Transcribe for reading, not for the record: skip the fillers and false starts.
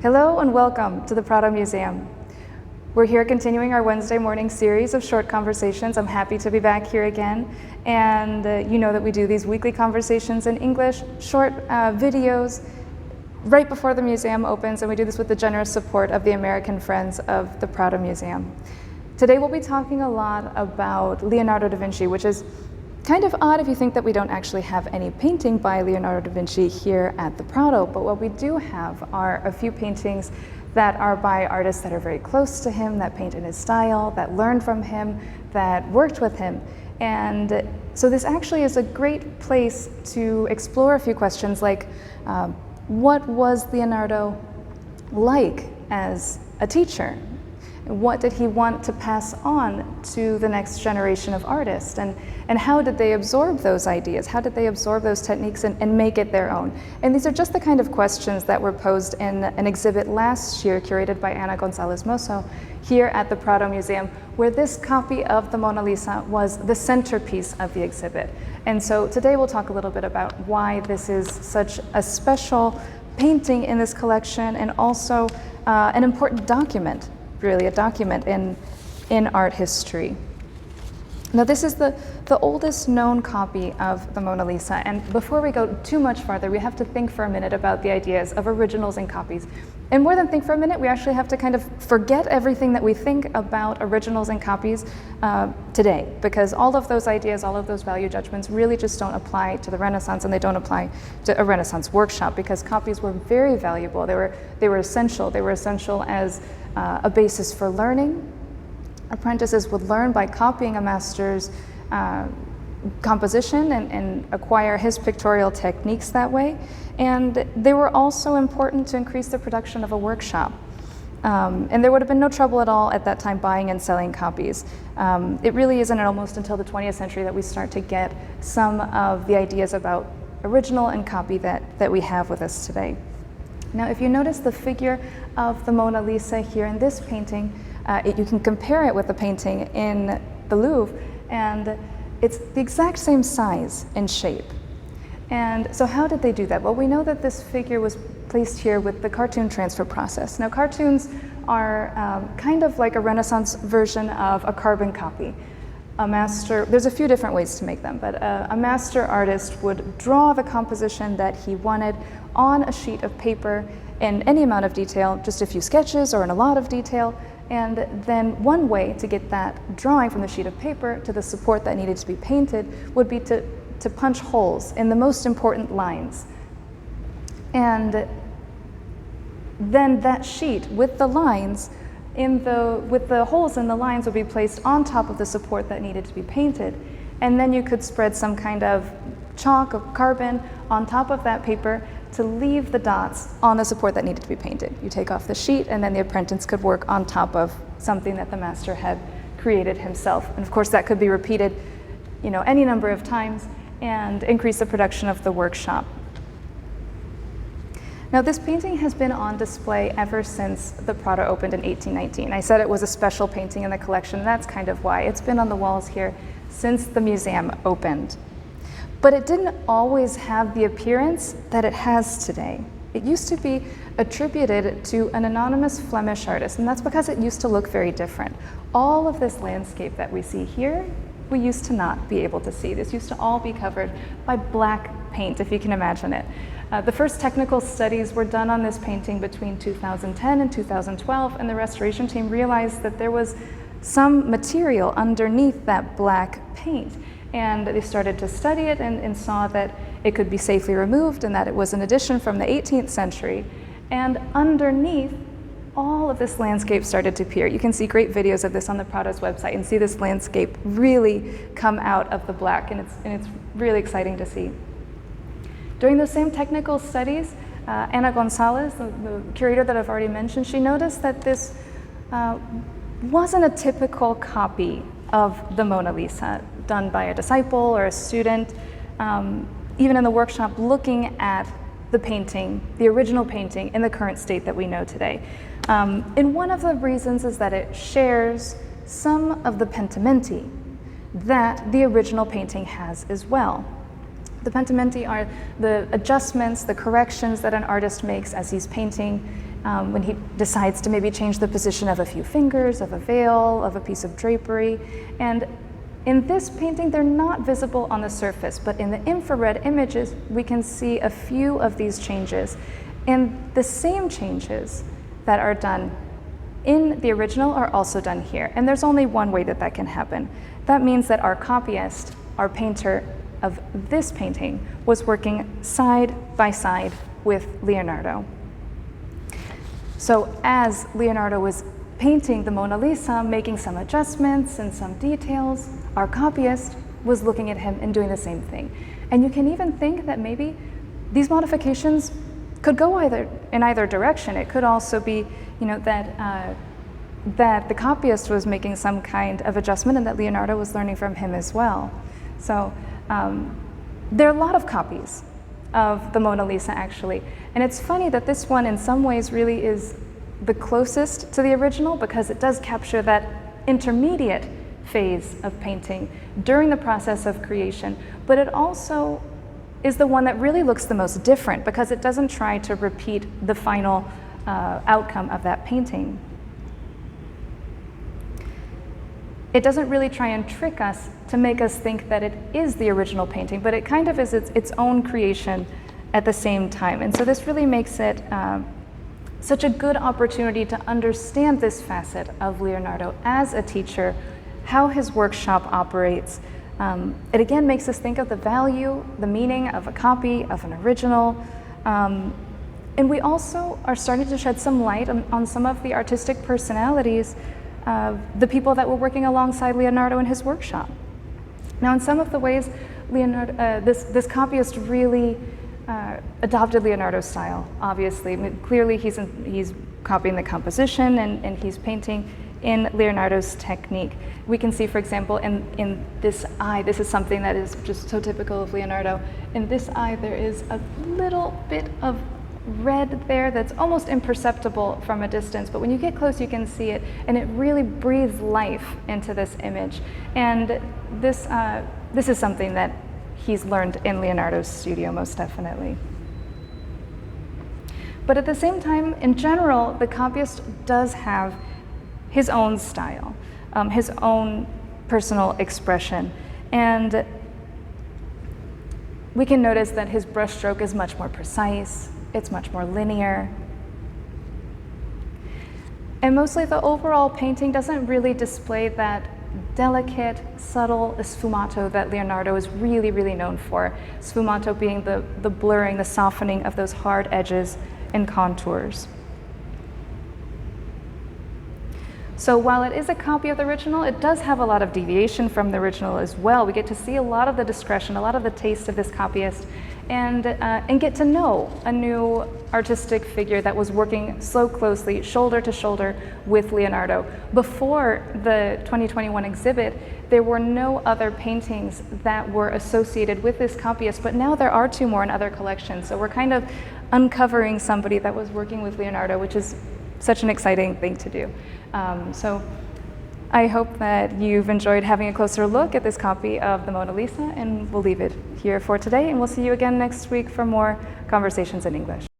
Hello and welcome to the Prado Museum. We're here continuing our Wednesday morning series of short conversations. I'm happy to be back here again. And you know that we do these weekly conversations in English, short videos, right before the museum opens, and we do this with the generous support of the American Friends of the Prado Museum. Today we'll be talking a lot about Leonardo da Vinci, which is kind of odd if you think that we don't actually have any painting by Leonardo da Vinci here at the Prado, but what we do have are a few paintings that are by artists that are very close to him, that paint in his style, that learned from him, that worked with him. And so this actually is a great place to explore a few questions like, what was Leonardo like as a teacher? What did he want to pass on to the next generation of artists? And how did they absorb those ideas? How did they absorb those techniques and make it their own? And these are just the kind of questions that were posed in an exhibit last year curated by Ana González Mozo here at the Prado Museum, where this copy of the Mona Lisa was the centerpiece of the exhibit. And so today we'll talk a little bit about why this is such a special painting in this collection and also an important document, really a document in art history. Now this is the oldest known copy of the Mona Lisa, and before we go too much farther, we have to think for a minute about the ideas of originals and copies. And more than think for a minute, we actually have to kind of forget everything that we think about originals and copies today, because all of those ideas, all of those value judgments really just don't apply to the Renaissance, and they don't apply to a Renaissance workshop, because copies were very valuable. They were essential. They were essential as a basis for learning. Apprentices would learn by copying a master's composition and acquire his pictorial techniques that way. And they were also important to increase the production of a workshop. And there would have been no trouble at all at that time buying and selling copies. It really isn't almost until the 20th century that we start to get some of the ideas about original and copy that we have with us today. Now, if you notice the figure of the Mona Lisa here in this painting, you can compare it with the painting in the Louvre, and it's the exact same size and shape. And so how did they do that? Well, we know that this figure was placed here with the cartoon transfer process. Now, cartoons are kind of like a Renaissance version of a carbon copy. There's a few different ways to make them, but a master artist would draw the composition that he wanted on a sheet of paper in any amount of detail, just a few sketches or in a lot of detail, and then one way to get that drawing from the sheet of paper to the support that needed to be painted would be to punch holes in the most important lines. And then that sheet with the lines with the holes in the lines would be placed on top of the support that needed to be painted. And then you could spread some kind of chalk or carbon on top of that paper to leave the dots on the support that needed to be painted. You take off the sheet, and then the apprentice could work on top of something that the master had created himself. And of course that could be repeated, any number of times and increase the production of the workshop. Now, this painting has been on display ever since the Prado opened in 1819. I said it was a special painting in the collection, and that's kind of why. It's been on the walls here since the museum opened. But it didn't always have the appearance that it has today. It used to be attributed to an anonymous Flemish artist, and that's because it used to look very different. All of this landscape that we see here, we used to not be able to see. This used to all be covered by black paint, if you can imagine it. The first technical studies were done on this painting between 2010 and 2012, and the restoration team realized that there was some material underneath that black paint. And they started to study it and saw that it could be safely removed and that it was an addition from the 18th century. And underneath, all of this landscape started to appear. You can see great videos of this on the Prado's website and see this landscape really come out of the black, and it's really exciting to see. During those same technical studies, Ana González, the curator that I've already mentioned, she noticed that this wasn't a typical copy of the Mona Lisa done by a disciple or a student, even in the workshop, looking at the painting, the original painting, in the current state that we know today. And one of the reasons is that it shares some of the pentimenti that the original painting has as well. The pentimenti are the adjustments, the corrections that an artist makes as he's painting when he decides to maybe change the position of a few fingers, of a veil, of a piece of drapery. And in this painting, they're not visible on the surface, but in the infrared images, we can see a few of these changes. And the same changes that are done in the original are also done here. And there's only one way that that can happen. That means that our copyist, our painter of this painting, was working side by side with Leonardo. So as Leonardo was painting the Mona Lisa, making some adjustments and some details, our copyist was looking at him and doing the same thing. And you can even think that maybe these modifications could go in either direction. It could also be, that the copyist was making some kind of adjustment and that Leonardo was learning from him as well. So there are a lot of copies of the Mona Lisa, actually. And it's funny that this one in some ways really is the closest to the original because it does capture that intermediate phase of painting during the process of creation, but it also is the one that really looks the most different because it doesn't try to repeat the final outcome of that painting. It doesn't really try and trick us to make us think that it is the original painting, but it kind of is its own creation at the same time. And so this really makes it such a good opportunity to understand this facet of Leonardo as a teacher, how his workshop operates. It again makes us think of the value, the meaning of a copy, of an original. And we also are starting to shed some light on some of the artistic personalities of the people that were working alongside Leonardo in his workshop. Now, in some of the ways, this copyist really adopted Leonardo's style, obviously. I mean, clearly, he's copying the composition and he's painting in Leonardo's technique. We can see, for example, in this eye, this is something that is just so typical of Leonardo. In this eye, there is a little bit of red there that's almost imperceptible from a distance, but when you get close, you can see it, and it really breathes life into this image. And this is something that he's learned in Leonardo's studio, most definitely. But at the same time, in general, the copyist does have his own style, his own personal expression. And we can notice that his brushstroke is much more precise, it's much more linear. And mostly the overall painting doesn't really display that delicate, subtle sfumato that Leonardo is really, really known for. Sfumato being the blurring, the softening of those hard edges and contours. So while it is a copy of the original, it does have a lot of deviation from the original as well. We get to see a lot of the discretion, a lot of the taste of this copyist, and get to know a new artistic figure that was working so closely, shoulder to shoulder with Leonardo. Before the 2021 exhibit, there were no other paintings that were associated with this copyist, but now there are two more in other collections. So we're kind of uncovering somebody that was working with Leonardo, which is such an exciting thing to do. So I hope that you've enjoyed having a closer look at this copy of the Mona Lisa, and we'll leave it here for today, and we'll see you again next week for more conversations in English.